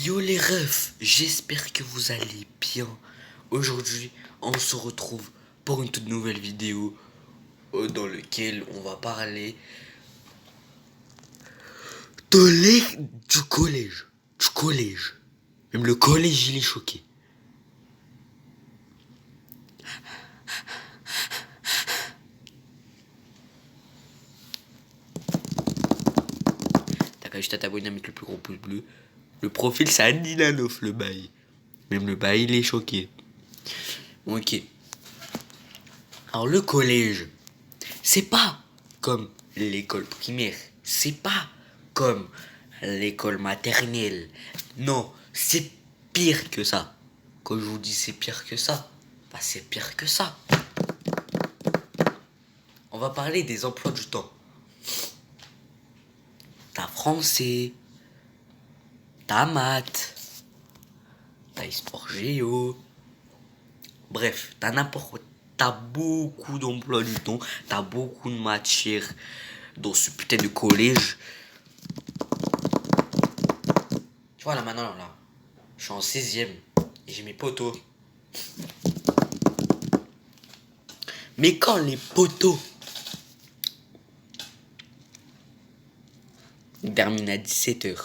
Yo les refs, j'espère que vous allez bien. Aujourd'hui, on se retrouve pour une toute nouvelle vidéo dans laquelle on va parler du collège. Du collège. Même le collège, il est choqué. T'as qu'à juste à t'abonner avec le plus gros pouce bleu. Le profil, c'est Anilanov, le bail. Même le bail, il est choqué. Ok. Alors le collège, c'est pas comme l'école primaire. C'est pas comme l'école maternelle. Non, c'est pire que ça. Quand je vous dis c'est pire que ça, bah c'est pire que ça. On va parler des emplois du temps. T'as français, t'as maths, t'as sport géo. Bref, t'as beaucoup d'emplois du temps, t'as beaucoup de matières dans ce putain de collège. Tu vois là maintenant là, je suis en 6ème et j'ai mes potos. Mais quand les potos terminent à 17h,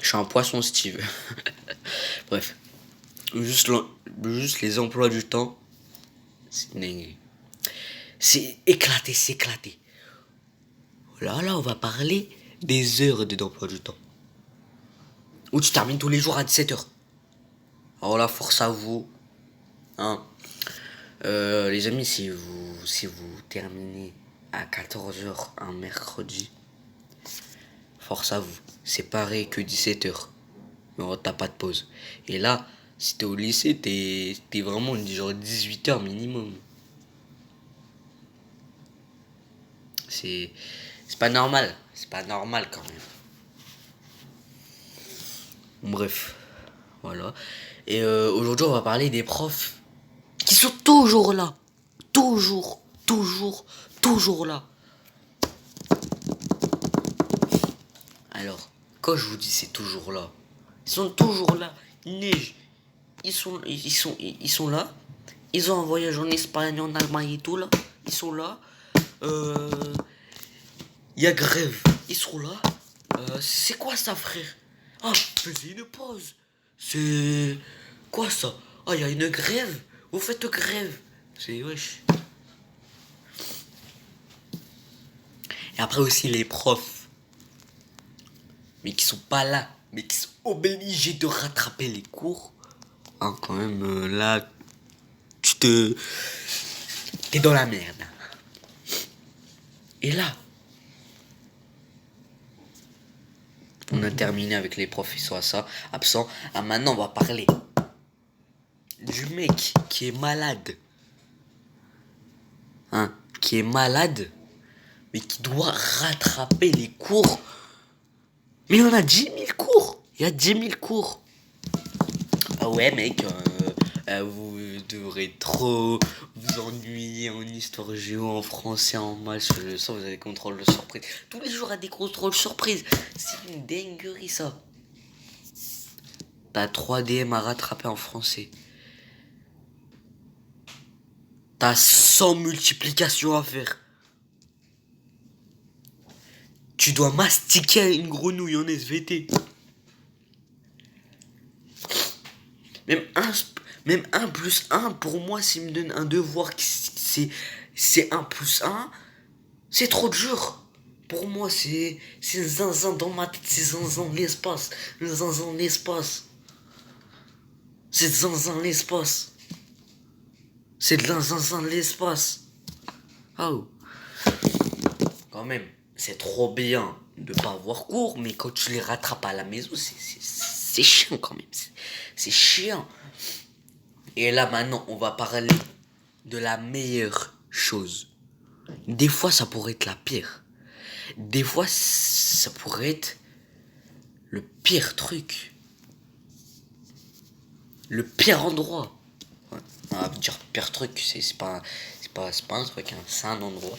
je suis un poisson Steve. Bref, juste les emplois du temps, c'est dingue. C'est éclaté, c'est éclaté. Là, on va parler des heures d'emploi du temps. Où tu termines tous les jours à 17h. Alors là, force à vous. Hein. Les amis, si vous terminez à 14h un mercredi, force à vous. C'est pareil que 17h. Mais t'as pas de pause. Et là, si t'es au lycée, t'es vraiment genre 18h minimum. C'est pas normal. C'est pas normal quand même. Bref. Voilà. Et aujourd'hui, on va parler des profs qui sont toujours là. Toujours là. Alors, quand je vous dis c'est toujours là, ils sont toujours là. Il neige. Ils sont là. Ils ont un voyage en Espagne, en Allemagne et tout là. Ils sont là. Il y a grève. Ils sont là. C'est quoi ça, frère? Ah, faisez une pause. C'est quoi ça? Ah, il y a une grève. Vous faites grève. C'est wesh. Et après aussi les profs. Mais qui sont pas là. Mais qui sont obligés de rattraper les cours. Hein, quand même, là, t'es dans la merde. Et là, on a terminé avec les profs, ils sont à ça, absents. Ah, maintenant, on va parler du mec qui est malade. Hein, qui est malade, mais qui doit rattraper les cours. Mais on a 10 000 cours. Il y a 10 000 cours. Ah ouais, mec, vous devrez trop vous ennuyer en histoire géo, en français, en maths. Je sens vous avez contrôle de surprise. Tous les jours à des contrôles surprises. C'est une dinguerie ça. T'as 3DM à rattraper en français. T'as 100 multiplications à faire. Tu dois mastiquer une grenouille en SVT. Même 1 plus 1, pour moi, s'il me donne un devoir, c'est 1 plus 1, c'est trop dur. Pour moi, c'est zinzin dans ma tête, c'est zinzin l'espace. Le zinzin l'espace. C'est zinzin l'espace. C'est de la zinzin l'espace. Oh. Quand même, c'est trop bien de pas avoir cours, mais quand tu les rattrapes à la maison, c'est chiant quand même. C'est chiant. Et là, maintenant, on va parler de la meilleure chose. Des fois, ça pourrait être la pire. Des fois, ça pourrait être le pire truc. Le pire endroit. Ouais. On va dire pire truc, c'est pas c'est pas un truc, hein, c'est un endroit.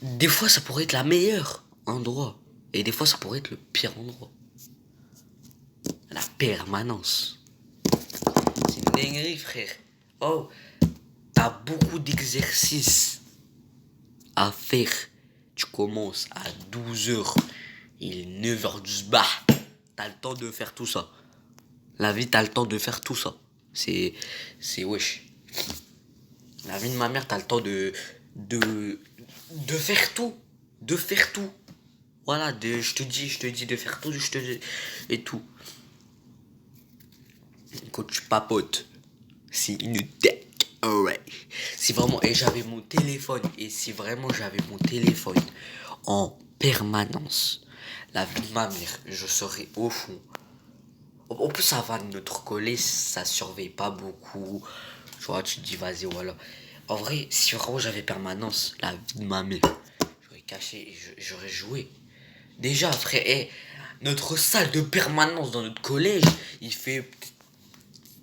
Des fois, ça pourrait être la meilleure endroit. Et des fois, ça pourrait être le pire endroit. La permanence. C'est une dinguerie, frère. Oh, t'as beaucoup d'exercices à faire. Tu commences à 12h. Il est 9h du sbah. T'as le temps de faire tout ça. La vie, t'as le temps de faire tout ça. C'est wesh. La vie de ma mère, t'as le temps de faire tout. De faire tout. Voilà, je te dis de faire tout, et tout. Quand tu papotes, c'est une tech. Ouais. Si vraiment, et j'avais mon téléphone, et si vraiment j'avais mon téléphone en permanence, la vie de ma mère, je serais au fond. En plus, ça va, notre collège, ça surveille pas beaucoup. Tu vois, tu te dis, vas-y, voilà. En vrai, si vraiment j'avais permanence, la vie de ma mère, j'aurais caché et j'aurais joué. Déjà, frère, notre salle de permanence dans notre collège, il fait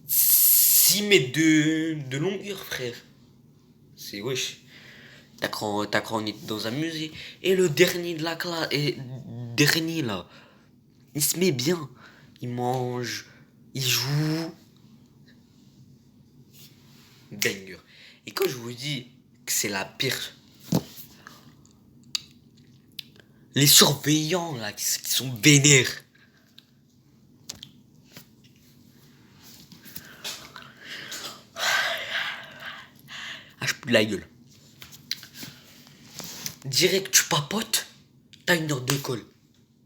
6 mètres de longueur, frère. C'est wesh. T'as cru on était dans un musée. Et le dernier de la classe, dernier là, il se met bien. Il mange, il joue. Banger. Et quand je vous dis que c'est la pire, les surveillants là qui sont vénères. Ah, je pue de la gueule. Direct, tu papotes, t'as une heure de colle.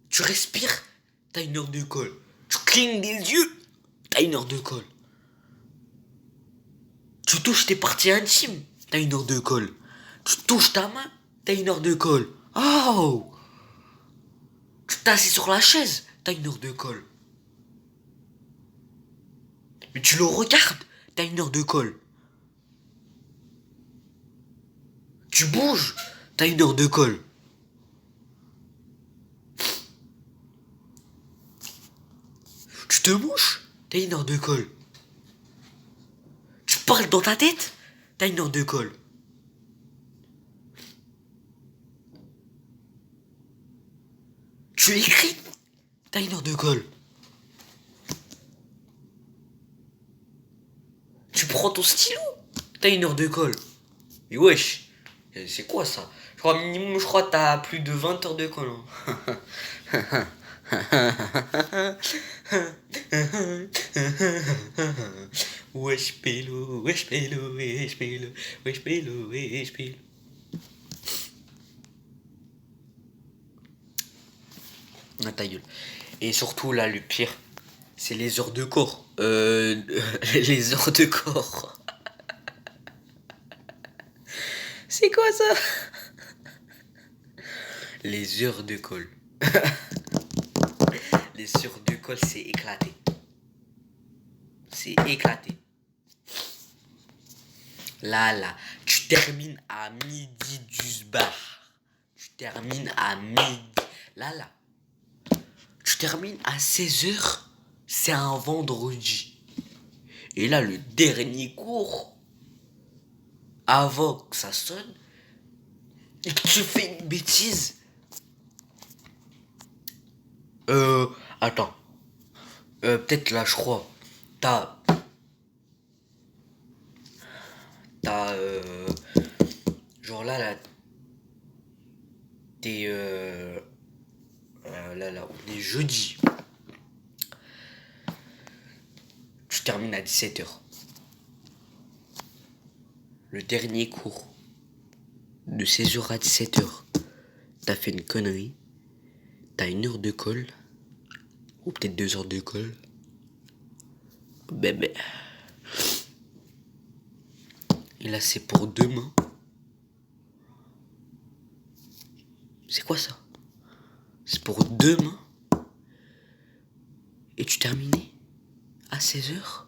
Tu respires, t'as une heure de colle. Tu clignes des yeux, t'as une heure de colle. Tu touches tes parties intimes, t'as une heure de colle. Tu touches ta main, t'as une heure de colle. Oh! Tu t'assis sur la chaise, t'as une heure de colle. Mais tu le regardes, t'as une heure de colle. Tu bouges, t'as une heure de colle. Tu te mouches, t'as une heure de colle. Tu parles dans ta tête, t'as une heure de colle. Tu écris, t'as une heure de colle. Tu prends ton stylo, t'as une heure de colle. Mais wesh, c'est quoi ça? Je crois minimum, t'as plus de 20 heures de colle. Hein. Wesh pélo, wesh pélo, wesh pélo, wesh pélo, wesh pélo. Ah, ta gueule. Et surtout là, le pire, c'est les heures de corps. Les heures de corps. C'est quoi ça? Les heures de colle. Les heures de colle, c'est éclaté. C'est éclaté. Là, tu termines à midi du sbar. Tu termines à midi. Là. Tu termines à 16h. C'est un vendredi. Et là, le dernier cours, avant que ça sonne, et que tu fais une bêtise. Attends. Peut-être là, je crois. T'as genre là, t'es là, on est jeudi. Tu termines à 17h. Le dernier cours de 16h à 17h. T'as fait une connerie. T'as une heure de colle. Ou peut-être 2 heures de colle. Bébé. Et là, c'est pour demain. C'est quoi ça? C'est pour demain. Et tu terminais à 16h.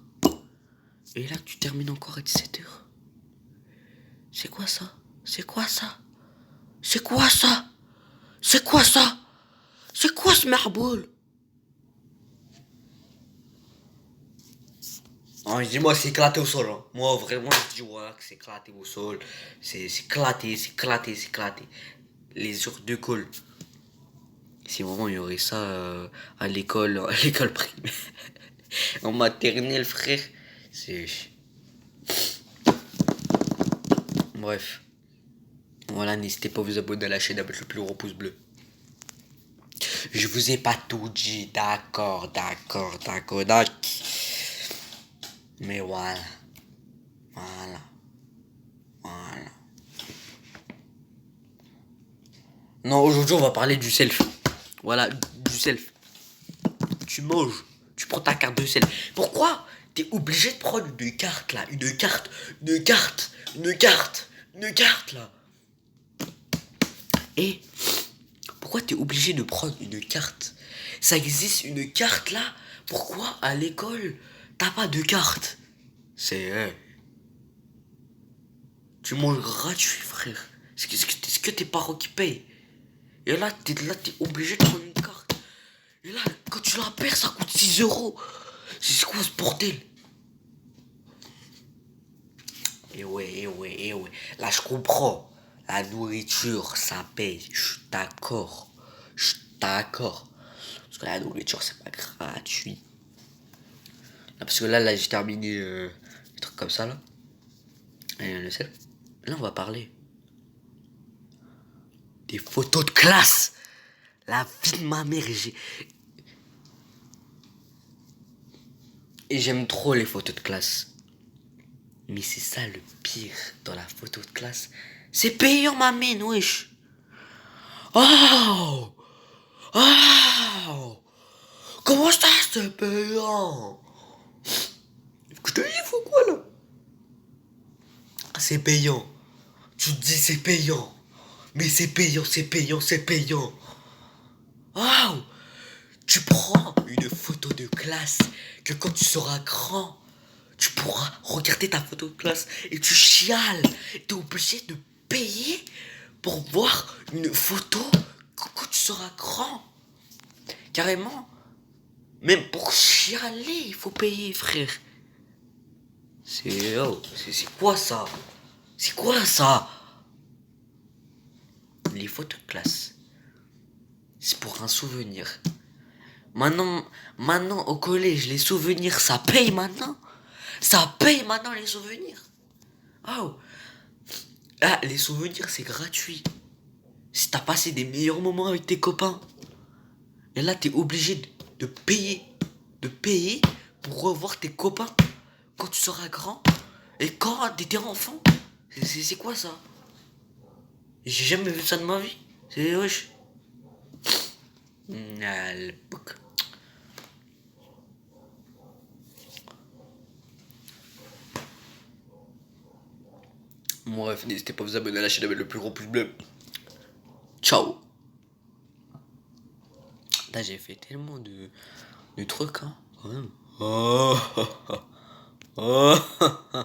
Et là, tu termines encore à 17h. C'est quoi ça? C'est quoi ça? C'est quoi ça? C'est quoi ça? C'est quoi ce marboule? Ah, je dis, moi, c'est éclaté au sol, hein. Moi, vraiment, je dis, voilà, que c'est éclaté au sol. C'est éclaté, c'est éclaté, c'est éclaté. Les heures de colle. Si vraiment il y aurait ça à l'école primaire, en maternelle, frère, c'est. Bref. Voilà, n'hésitez pas à vous abonner à la chaîne avec le plus gros pouce bleu. Je vous ai pas tout dit, d'accord, d'accord, d'accord, d'accord. Mais voilà, voilà, voilà. Non, aujourd'hui on va parler du self. Voilà, du self. Tu manges, tu prends ta carte de self. Pourquoi t'es obligé de prendre une carte là, une carte, une carte, une carte, une carte là? Et pourquoi t'es obligé de prendre une carte? Ça existe une carte là. Pourquoi à l'école t'as pas de carte? C'est tu manges gratuit, frère. C'est que tes parents qui payent. Et là, t'es obligé de prendre une carte. Et là, quand tu la perds, ça coûte 6 euros. C'est quoi ce bordel? Et ouais. Là, je comprends. La nourriture, ça paye. Je suis d'accord. Je suis d'accord. Parce que la nourriture, c'est pas gratuit. Là, parce que là, j'ai terminé des trucs comme ça, là. Et le sel. Là, on va parler des photos de classe. La vie de ma mère, et j'aime trop les photos de classe. Mais c'est ça le pire dans la photo de classe. C'est payant, ma mine, wesh. Oh! Oh! Comment ça, c'est payant? Je te dis, faut quoi, là? C'est payant. Tu te dis, c'est payant. Mais c'est payant, c'est payant, c'est payant. Oh! Tu prends une photo de classe que quand tu seras grand, tu pourras regarder ta photo de classe et tu chiales. T'es obligé de payer pour voir une photo quand tu seras grand. Carrément. Même pour chialer, il faut payer, frère. C'est quoi ça? C'est quoi ça? Les photos de classe, c'est pour un souvenir. Maintenant au collège, les souvenirs, ça paye maintenant. Ça paye maintenant les souvenirs. Oh. Ah, les souvenirs, c'est gratuit. Si t'as passé des meilleurs moments avec tes copains. Et là, t'es obligé de payer. De payer pour revoir tes copains quand tu seras grand. Et quand t'étais enfant. C'est quoi ça? J'ai jamais vu ça de ma vie. C'est wesh. Bref, n'hésitez pas à vous abonner à la chaîne avec le plus gros pouce bleu. Ciao. Là, j'ai fait tellement de trucs, hein. Oh.